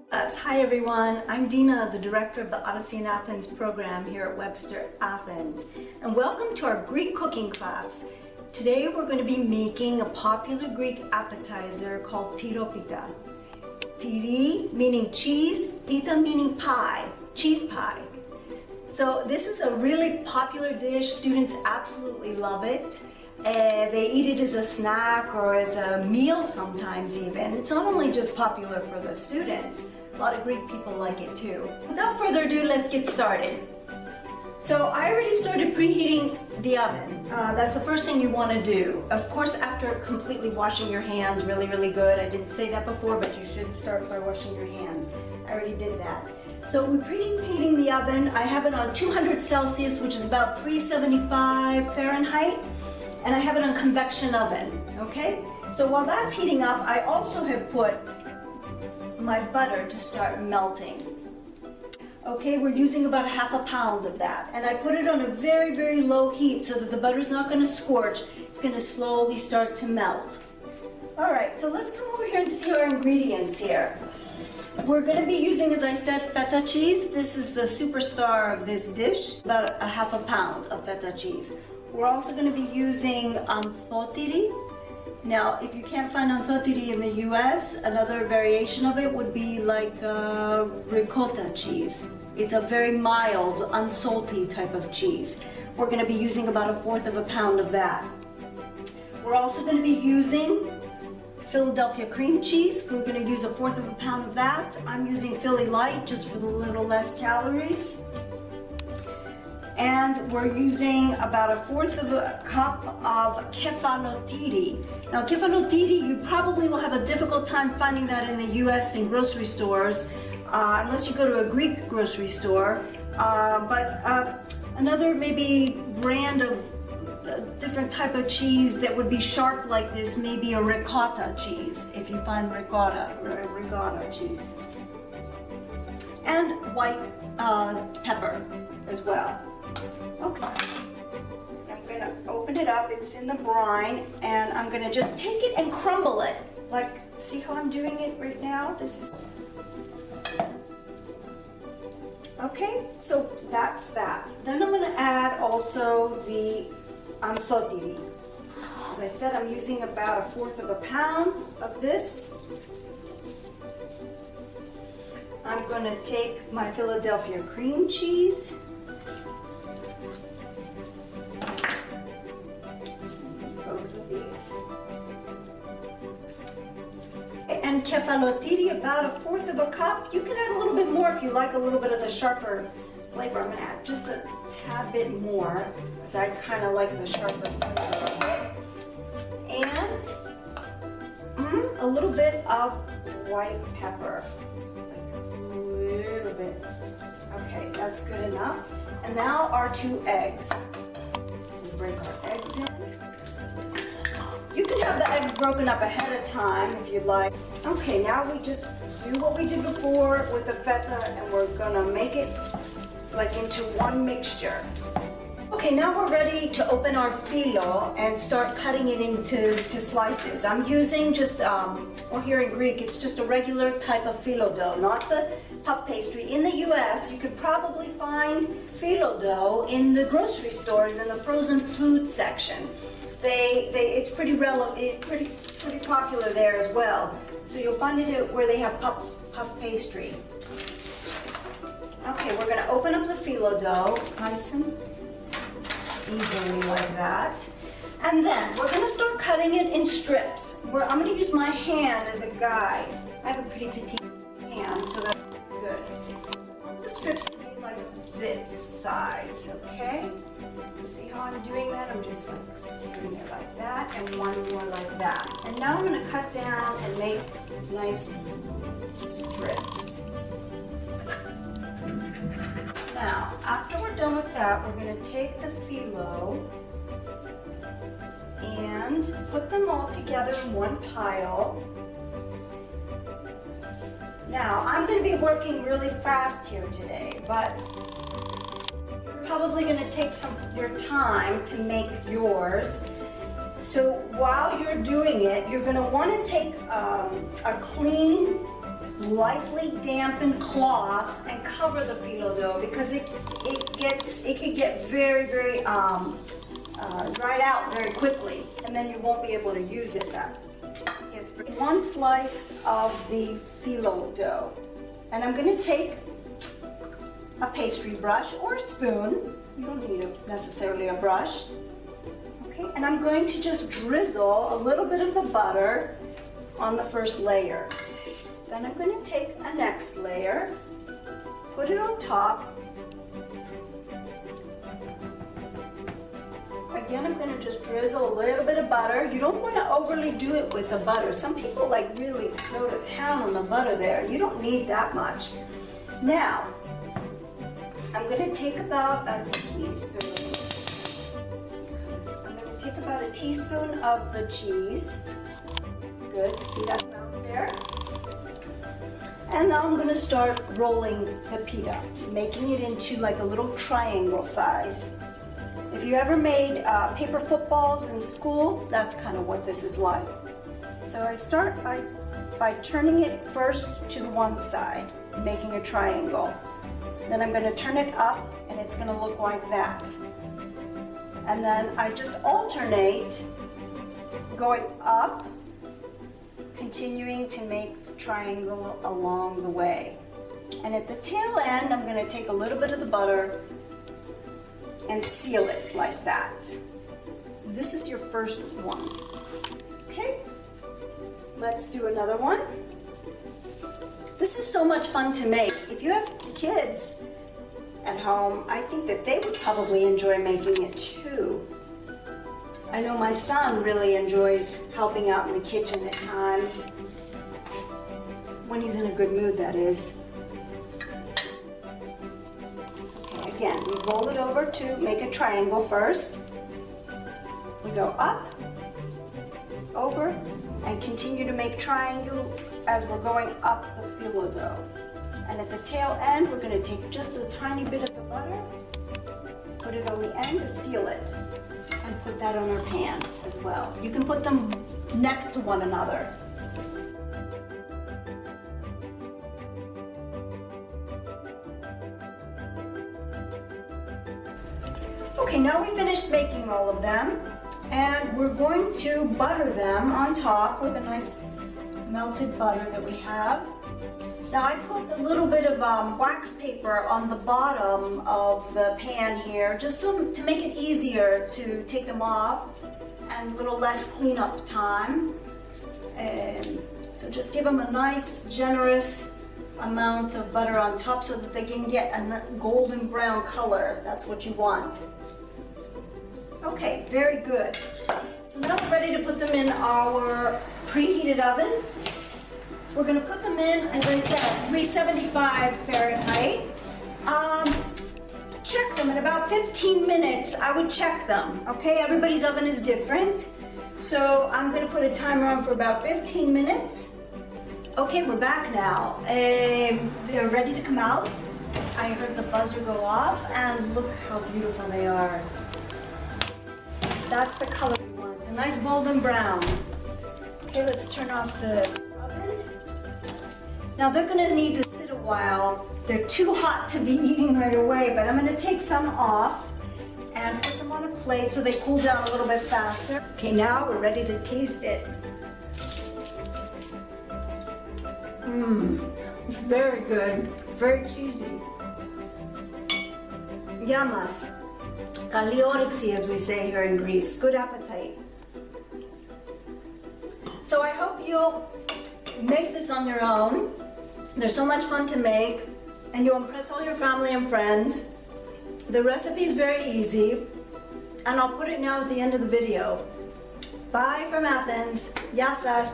Hi everyone, I'm Dina, the director of the Odyssey in Athens program here at Webster Athens, and welcome to our Greek cooking class. Today we're going to be making a popular Greek appetizer called Tiropita. Tiri meaning cheese, pita meaning pie, cheese pie. So this is a really popular dish. Students absolutely love it. They eat it as a snack or as a meal sometimes even. It's not only just popular for the students, a lot of Greek people like it too. Without further ado, let's get started. So I already started preheating the oven. That's the first thing you want to do. Of course, after completely washing your hands really good. I didn't say that before, but you should start by washing your hands. I already did that. So we're preheating the oven. I have it on 200 Celsius, which is about 375 Fahrenheit. And I have it on convection oven, okay? So while that's heating up, I also have put my butter to start melting. Okay, we're using about a half a pound of that. And I put it on a very low heat so that the butter's not gonna scorch. It's gonna slowly start to melt. All right, so let's come over here and see our ingredients here. We're gonna be using, as I said, feta cheese. This is the superstar of this dish, about a half a pound of feta cheese. We're also going to be using anthotiri. Now, if you can't find anthotiri in the US, another variation of it would be like ricotta cheese. It's a very mild, unsalty type of cheese. We're going to be using about 1/4 of a pound of that. We're also going to be using Philadelphia cream cheese. We're going to use 1/4 of a pound of that. I'm using Philly Light just for the little less calories. And we're using about 1/4 of a cup of kefalotiri. Now, kefalotiri, you probably will have a difficult time finding that in the US in grocery stores, unless you go to a Greek grocery store. But another maybe brand of different type of cheese that would be sharp like this, maybe a ricotta cheese, if you find ricotta cheese. And white pepper as well. Okay, I'm gonna open it up, it's in the brine, and I'm gonna just take it and crumble it. Like, see how I'm doing it right now? This is... Okay, so that's that. Then I'm gonna add also the anthotiri. As I said, I'm using about 1/4 of a pound of this. I'm gonna take my Philadelphia cream cheese. And kefalotiri, about 1/4 of a cup. You can add a little bit more if you like a little bit of the sharper flavor. I'm gonna add just a tad bit more because I kind of like the sharper flavor of it. And a little bit of white pepper, like a little bit. Okay, that's good enough. And now our 2 eggs. We break our eggs in. You can have the eggs broken up ahead of time if you'd like. Okay, now we just do what we did before with the feta, and we're gonna make it like into one mixture. Okay, now we're ready to open our filo and start cutting it into slices. I'm using just, well, here in Greek, it's just a regular type of filo dough, not the puff pastry. In the US, you could probably find filo dough in the grocery stores in the frozen food section. It's pretty relevant, pretty popular there as well. So you'll find it where they have puff pastry. Okay, we're gonna open up the filo dough, nice and easily like that. And then we're gonna start cutting it in strips. I'm gonna use my hand as a guide. I have a pretty petite hand, so that's good. The strips to be like this size, okay? So see how I'm doing that? I'm just like doing it like that, and one more like that. And now I'm going to cut down and make nice strips. Now, after we're done with that, we're going to take the filo and put them all together in one pile. Now, I'm going to be working really fast here today, but probably going to take your time to make yours. So while you're doing it, you're going to want to take a clean lightly dampened cloth and cover the phyllo dough because it could get very dried out very quickly, and then you won't be able to use it then. It's 1 slice of the phyllo dough, and I'm going to take a pastry brush or a spoon. You don't need necessarily a brush. Okay, and I'm going to just drizzle a little bit of the butter on the first layer. Then I'm going to take a next layer, put it on top. Again, I'm going to just drizzle a little bit of butter. You don't want to overly do it with the butter. Some people like really go to town on the butter there. You don't need that much. Now, I'm going to take about a teaspoon. I'm going to take about a teaspoon of the cheese. Good, see that amount there? And now I'm going to start rolling the pita, making it into like a little triangle size. If you ever made paper footballs in school, that's kind of what this is like. So I start by turning it first to the one side, making a triangle. Then I'm going to turn it up, and it's going to look like that. And then I just alternate going up, continuing to make the triangle along the way. And at the tail end, I'm going to take a little bit of the butter and seal it like that. This is your first one. Okay, let's do another one. This is so much fun to make. If you have kids at home, I think that they would probably enjoy making it too. I know my son really enjoys helping out in the kitchen at times. When he's in a good mood, that is. Okay, again, we roll it over to make a triangle first. We go up, over, and continue to make triangles as we're going up the phyllo dough. And at the tail end, we're going to take just a tiny bit of the butter, put it on the end to seal it, and put that on our pan as well. You can put them next to one another. Okay, now we finished baking all of them, and we're going to butter them on top with a nice melted butter that we have. Now I put a little bit of wax paper on the bottom of the pan here, just to make it easier to take them off and a little less cleanup time. And so just give them a nice, generous amount of butter on top so that they can get a golden brown color. That's what you want. Okay, very good. So now we're ready to put them in our preheated oven. We're going to put them in, as I said, 375 Fahrenheit. Check them in about 15 minutes. I would check them, okay? Everybody's oven is different. So I'm going to put a timer on for about 15 minutes. Okay, we're back now. They're ready to come out. I heard the buzzer go off, and look how beautiful they are. That's the color we want, a nice golden brown. Okay, let's turn off the oven. Now they're going to need to sit a while. They're too hot to be eating right away, but I'm going to take some off and put them on a plate so they cool down a little bit faster. Okay, now we're ready to taste it. Very good, very cheesy. Yamas. Καλή όρεξη, as we say here in Greece. Good appetite. So I hope you'll make this on your own. They're so much fun to make, and you'll impress all your family and friends. The recipe is very easy, and I'll put it now at the end of the video. Bye from Athens. Yasas.